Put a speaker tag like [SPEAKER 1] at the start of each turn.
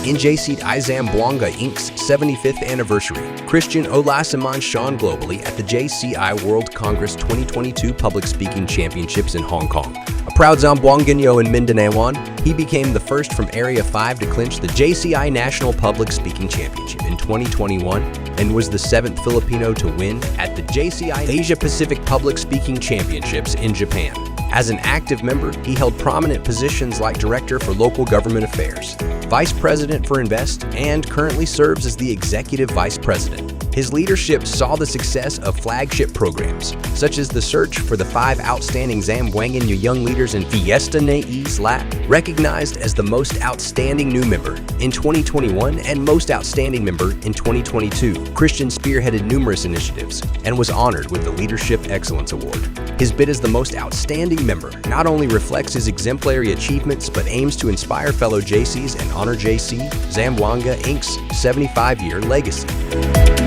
[SPEAKER 1] In JCI Zamboanga Inc.'s 75th anniversary, Christian Olasiman shone globally at the JCI World Congress 2022 Public Speaking Championships in Hong Kong. A proud Zamboangueño and Mindanaoan, he became the first from Area 5 to clinch the JCI National Public Speaking Championship in 2021 and was the 7th Filipino to win at the JCI Asia Pacific Public Speaking Championships in Japan. As an active member, he held prominent positions like Director for Local Government Affairs, Vice President for Invest, and currently serves as the Executive Vice President. His leadership saw the success of flagship programs, such as the search for the 5 outstanding Zamboangueno young leaders in Fiesta na Isla, recognized as the most outstanding new member in 2021 and most outstanding member in 2022. Christian spearheaded numerous initiatives and was honored with the Leadership Excellence Award. His bid as the most outstanding member not only reflects his exemplary achievements but aims to inspire fellow JCs and honor JCI Zamboanga Inc.'s 75-year legacy.